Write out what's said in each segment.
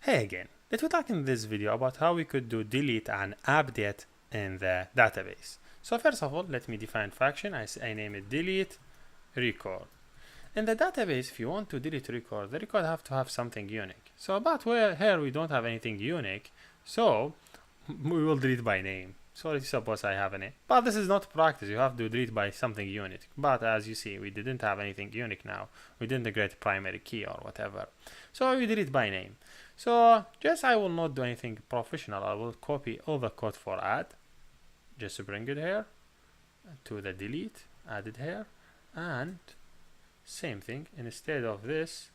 Hey again, let's talk in this video about how we could do delete and update in the database. So first of all, let me define function. I name it delete record. In the database, if you want to delete record, the record have to have something unique. So but here we don't have anything unique, so we will delete by name. So let's suppose I have a name, but this is not practice. You have to delete by something unique. But as you see, we didn't have anything unique now. We didn't integrate primary key or whatever. So we delete by name. So just I will not do anything professional. I will copy all the code for add. Just to bring it here to the delete, add it here, and same thing. Instead of this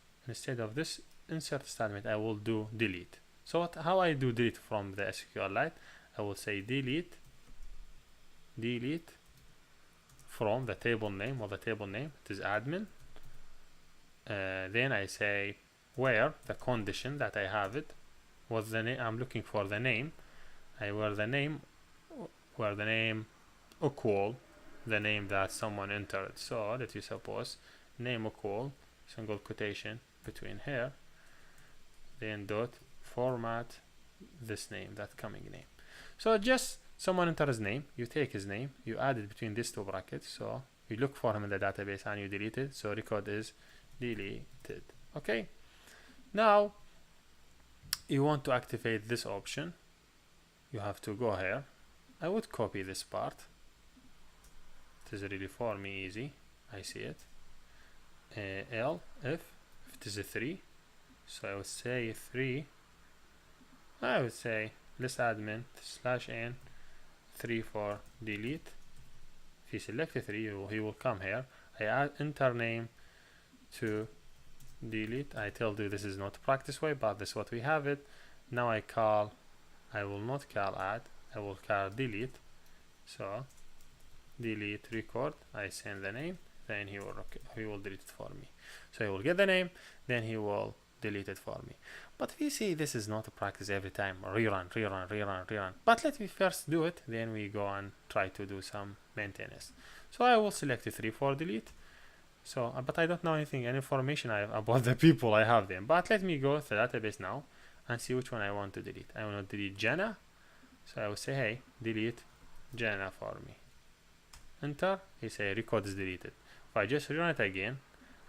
insert statement, I will do delete. So how I do delete from the SQLite? I will say delete from the table name, or the table name, it is admin. Then I say where the condition that I have it was the name. I'm looking for the name. Where the name equal the name that someone entered. So let you suppose name equal single quotation between here, then dot format this name, that coming name. So just someone enters name, you take his name, you add it between these two brackets, so you look for him in the database and you delete it. So record is deleted. Okay, now you want to activate this option, you have to go here. I would copy this part. It is really for me easy. I see it. L if it is a 3, so I would say 3. I would say list admin /n 3 for delete. If you select a 3, he will come here. I add enter name to delete. I told you this is not practice way, but this is what we have it. Now I will not call add, I will call delete. So delete record, I send the name, then he will delete it for me. So he will get the name, then he will delete it for me. But if you see, this is not a practice every time, rerun. But let me first do it, then we go and try to do some maintenance. So I will select 3 for delete. So but I don't know any information about the people I have them. But let me go to the database now and see which one I want to delete. I want to delete Jenna, so I will say hey, delete Jenna for me. Enter. He say record is deleted. If I just rerun it again,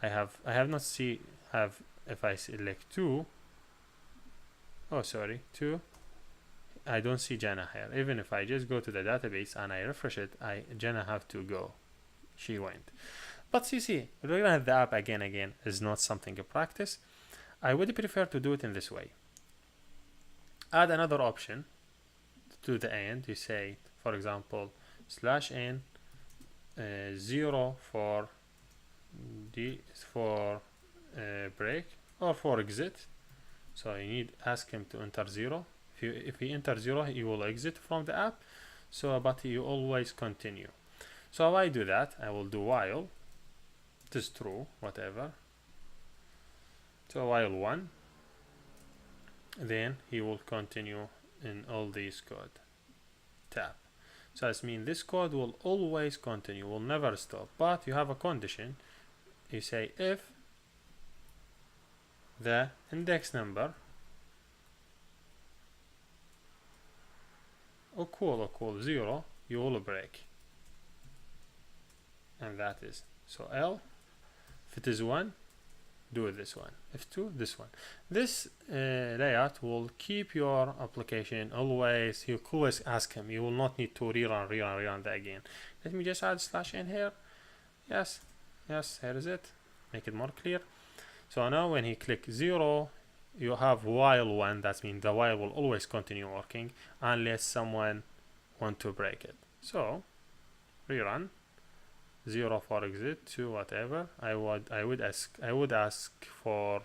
I have not if I select 2, oh sorry, 2, I don't see Jenna here. Even if I just go to the database and I refresh it, Jenna have to go. She went. But you see, rerun the app again is not something to practice. I would prefer to do it in this way. Add another option to the end. You say, for example, /n 0 for break or for exit. So you need ask him to enter 0. If he enters 0, he will exit from the app. So but you always continue. So how I do that, I will do while it is true, whatever. So while 1, then he will continue in all these code tab. So this means this code will always continue, will never stop. But you have a condition. You say if the index number equal 0, you will break. And that is, so L, if it is 1, do this one. If 2, this one. This layout will keep your application always. You always ask him. You will not need to rerun that again. Let me just add /n here. Yes, here is it. Make it more clear. So now when he click 0, you have while 1. That means the while will always continue working unless someone want to break it. So rerun. 0 for exit, 2 whatever. I would ask for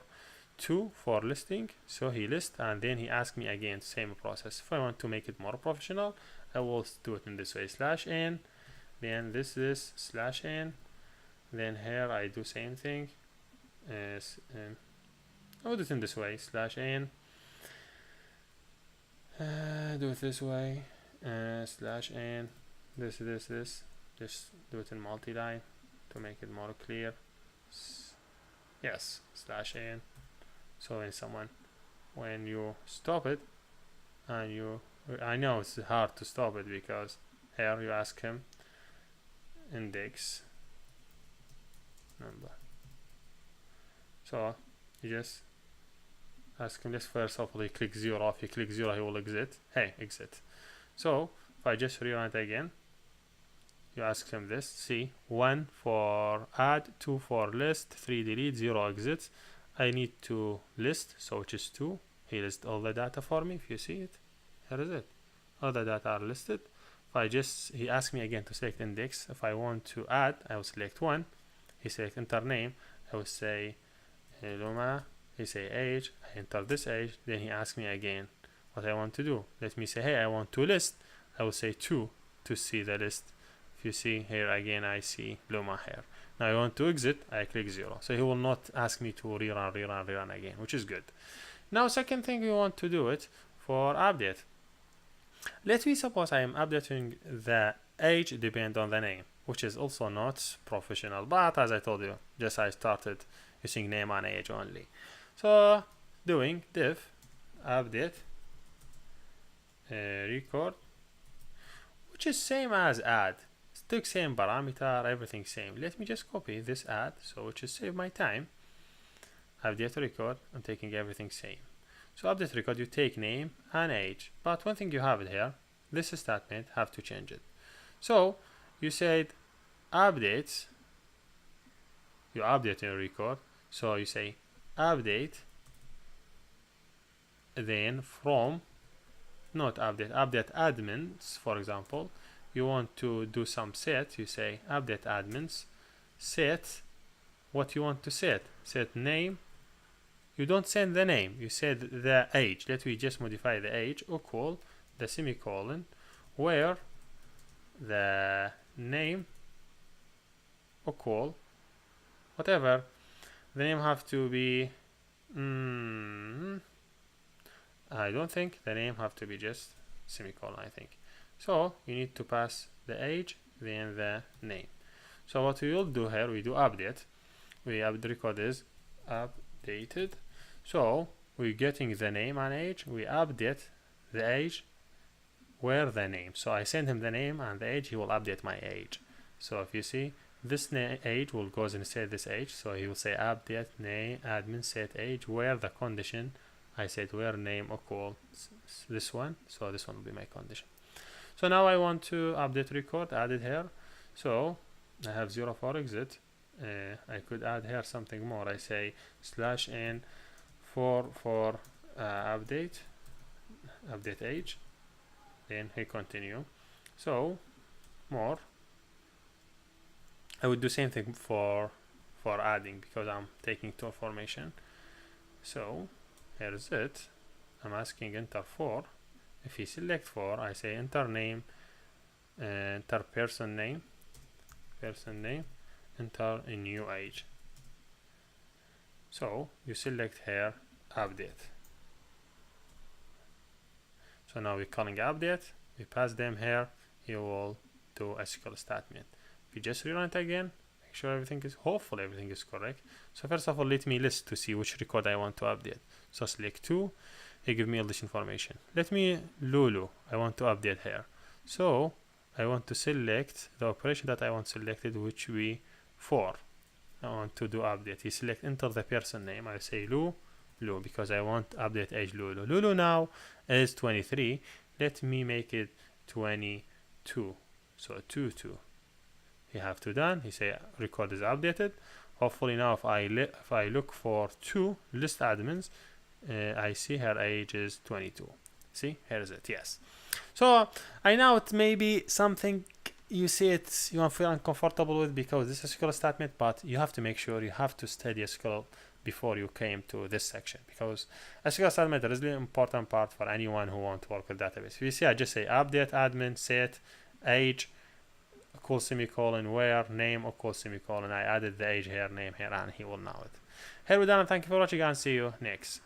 2 for listing, so he list and then he asked me again, same process. If I want to make it more professional, I will do it in this way, /n, then this is /n, then here I do same thing as I would do it in this way, /n, do it this way, /n, this. Just do it in multi-line to make it more clear. Yes, /n. So when someone when you stop it, and I know it's hard to stop it because here you ask him index number. So you just ask him this first. Hopefully he clicks 0. If he clicks 0, he will exit. Hey, exit. So if I just rerun it again, you ask him this. See, 1 for add, 2 for list, 3 delete, 0 exits. I need to list, so which is 2. He lists all the data for me. If you see it, here is it. All the data are listed. If he asks me again to select index. If I want to add, I will select 1. He select enter name. I will say Luma. He say age. I enter this age. Then he asks me again what I want to do. Let me say, hey, I want to list. I will say 2 to see the list. If you see here again, I see Luma here. Now I want to exit. I click 0. So he will not ask me to rerun again, which is good. Now second thing, we want to do it for update. Let me suppose I am updating the age depend on the name, which is also not professional, but as I told you, just I started using name and age only. So doing div update record, which is same as add. Still same parameter, everything same. Let me just copy this add, so which is save my time. Update record, I'm taking everything same. So update record, you take name and age, but one thing you have it here, this statement have to change it. So you said updates, you update your record, so you say update, then from, not update, update admins, for example. You want to do some set, you say update admins, set what you want to set name. You don't send the name, you said the age. Let me just modify the age, equal the semicolon, where the name equal whatever. The name have to be I don't think the name have to be just semicolon, I think. So you need to pass the age, then the name. So what we will do here, we do update. The record is updated. So we're getting the name and age. We update the age where the name. So I send him the name and the age. He will update my age. So if you see, this age will go inside this age. So he will say update name admin set age where the condition. I said where name equal this one. So this one will be my condition. So now I want to update record, add it here. So I have 0 for exit. I could add here something more. I say /n for update age. Then hit continue. So more. I would do same thing for adding because I'm taking two information. So here is it. I'm asking enter 4. If you select 4, I say enter name, enter person name, enter a new age. So you select here update. So now we're calling update, we pass them here, you will do a SQL statement. If you just rerun it again, make sure hopefully everything is correct. So first of all, let me list to see which record I want to update. So select 2. He give me all this information. Let me Lulu, I want to update here. So I want to select the operation that I want selected, which be 4. I want to do update. He select enter the person name. I say Lulu because I want update age Lulu. Lulu now is 23. Let me make it 22. So 22. He have to done. He say record is updated. Hopefully now if I look for 2 list admins, I see her age is 22. See, here is it. Yes. So I know it may be something you see it you feel uncomfortable with because this is a SQL statement, but you have to make sure you have to study SQL before you came to this section, because SQL statement is a really important part for anyone who want to work with database. If you see, I just say update admin set age equal semicolon where name equal semicolon. I added the age here, name here, and he will know it. Here we're done. Thank you for watching and see you next.